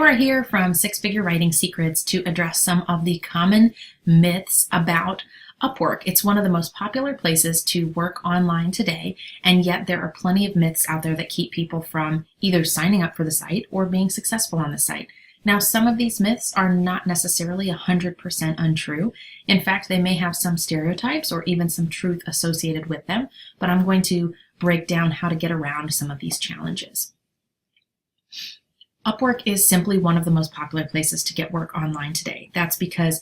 Laura here from Six Figure Writing Secrets to address some of the common myths about Upwork. It's one of the most popular places to work online today, and yet there are plenty of myths out there that keep people from either signing up for the site or being successful on the site. Now, some of these myths are not necessarily 100% untrue. In fact, they may have some stereotypes or even some truth associated with them, but I'm going to break down how to get around some of these challenges. Upwork is simply one of the most popular places to get work online today. That's because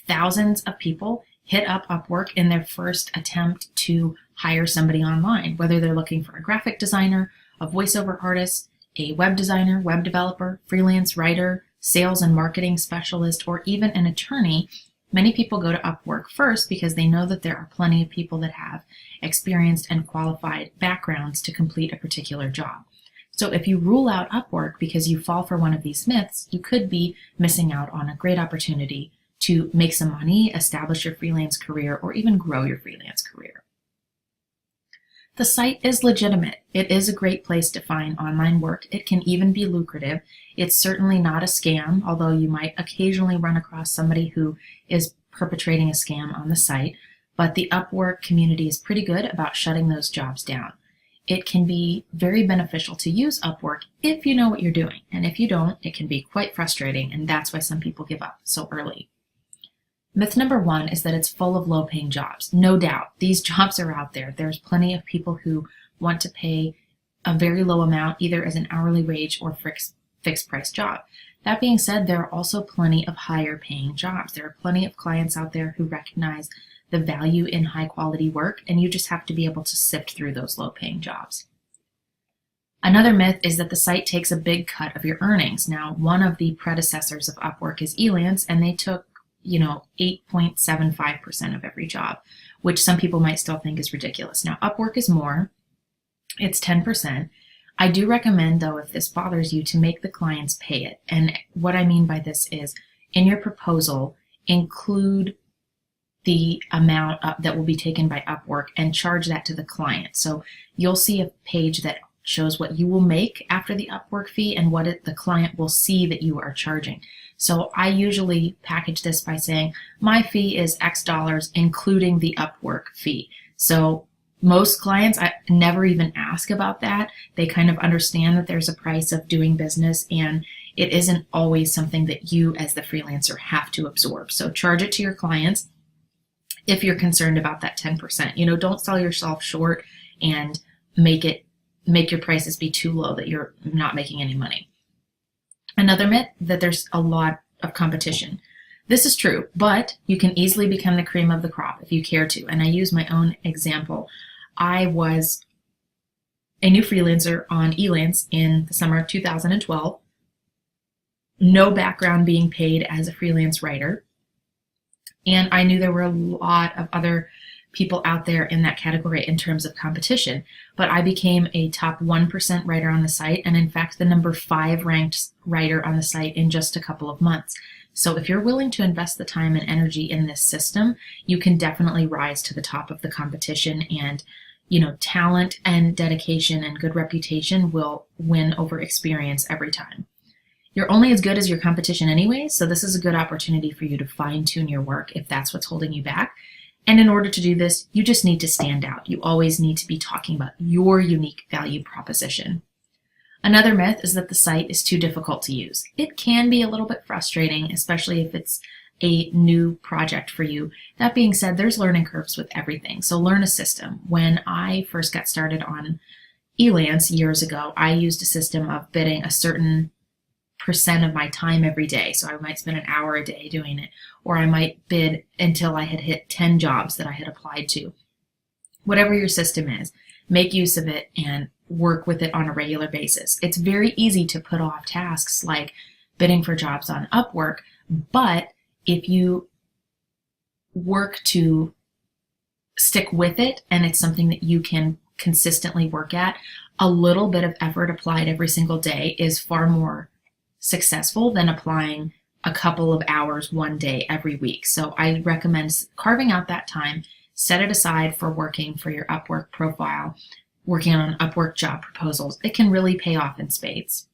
thousands of people hit up Upwork in their first attempt to hire somebody online, whether they're looking for a graphic designer, a voiceover artist, a web designer, web developer, freelance writer, sales and marketing specialist, or even an attorney. Many people go to Upwork first because they know that there are plenty of people that have experienced and qualified backgrounds to complete a particular job. So if you rule out Upwork because you fall for one of these myths, you could be missing out on a great opportunity to make some money, establish your freelance career, or even grow your freelance career. The site is legitimate. It is a great place to find online work. It can even be lucrative. It's certainly not a scam, although you might occasionally run across somebody who is perpetrating a scam on the site. But the Upwork community is pretty good about shutting those jobs down. It can be very beneficial to use Upwork if you know what you're doing. And if you don't, it can be quite frustrating, and that's why some people give up so early. Myth number one is that it's full of low-paying jobs. No doubt, these jobs are out there. There's plenty of people who want to pay a very low amount, either as an hourly wage or fixed price job. That being said, there are also plenty of higher paying jobs. There are plenty of clients out there who recognize the value in high quality work, and you just have to be able to sift through those low paying jobs. Another myth is that the site takes a big cut of your earnings. Now, one of the predecessors of Upwork is Freelance, and they took 8.75% of every job, which some people might still think is ridiculous. Now, Upwork is more. It's 10%. I do recommend, though, if this bothers you, to make the clients pay it. And what I mean by this is, in your proposal, include the amount that will be taken by Upwork and charge that to the client. So you'll see a page that shows what you will make after the Upwork fee and what the client will see that you are charging. So I usually package this by saying, my fee is X dollars, including the Upwork fee. So most clients, I never even ask about that. They kind of understand that there's a price of doing business, and it isn't always something that you as the freelancer have to absorb. So charge it to your clients if you're concerned about that 10%. Don't sell yourself short and make your prices be too low that you're not making any money. Another myth, that there's a lot of competition. This is true, but you can easily become the cream of the crop if you care to. And I use my own example. I was a new freelancer on Freelance in the summer of 2012. No background being paid as a freelance writer. And I knew there were a lot of other people out there in that category in terms of competition. But I became a top 1% writer on the site, and in fact, the number 5 ranked writer on the site in just a couple of months. So if you're willing to invest the time and energy in this system, you can definitely rise to the top of the competition, and talent and dedication and good reputation will win over experience every time. You're only as good as your competition anyway, so this is a good opportunity for you to fine-tune your work if that's what's holding you back. And in order to do this, you just need to stand out. You always need to be talking about your unique value proposition. Another myth is that the site is too difficult to use. It can be a little bit frustrating, especially if it's a new project for you. That being said, there's learning curves with everything, so learn a system. When I first got started on Freelance years ago, I used a system of bidding a certain percent of my time every day. So I might spend an hour a day doing it, or I might bid until I had hit 10 jobs that I had applied to. Whatever your system is, make use of it and work with it on a regular basis. It's very easy to put off tasks like bidding for jobs on Upwork, but if you work to stick with it and it's something that you can consistently work at, a little bit of effort applied every single day is far more successful than applying a couple of hours one day every week. So I recommend carving out that time, set it aside for working for your Upwork profile, working on Upwork job proposals. It can really pay off in spades.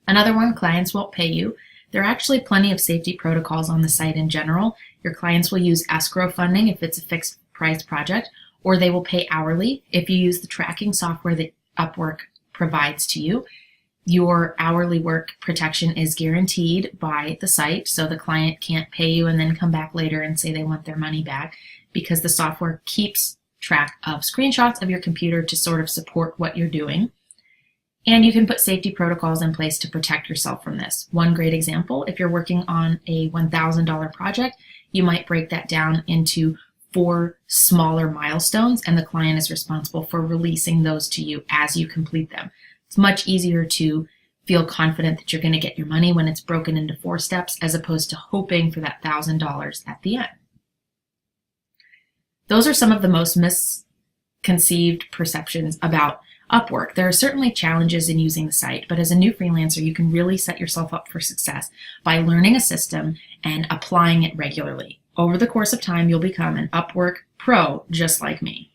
Another one, clients won't pay you. There are actually plenty of safety protocols on the site in general. Your clients will use escrow funding if it's a fixed price project, or they will pay hourly. If you use the tracking software that Upwork provides to you, your hourly work protection is guaranteed by the site, so the client can't pay you and then come back later and say they want their money back, because the software keeps track of screenshots of your computer to sort of support what you're doing. And you can put safety protocols in place to protect yourself from this. One great example, if you're working on a $1,000 project, you might break that down into 4 smaller milestones, and the client is responsible for releasing those to you as you complete them. It's much easier to feel confident that you're going to get your money when it's broken into 4 steps, as opposed to hoping for that $1,000 at the end. Those are some of the most misconceived perceptions about Upwork. There are certainly challenges in using the site, but as a new freelancer, you can really set yourself up for success by learning a system and applying it regularly. Over the course of time, you'll become an Upwork pro just like me.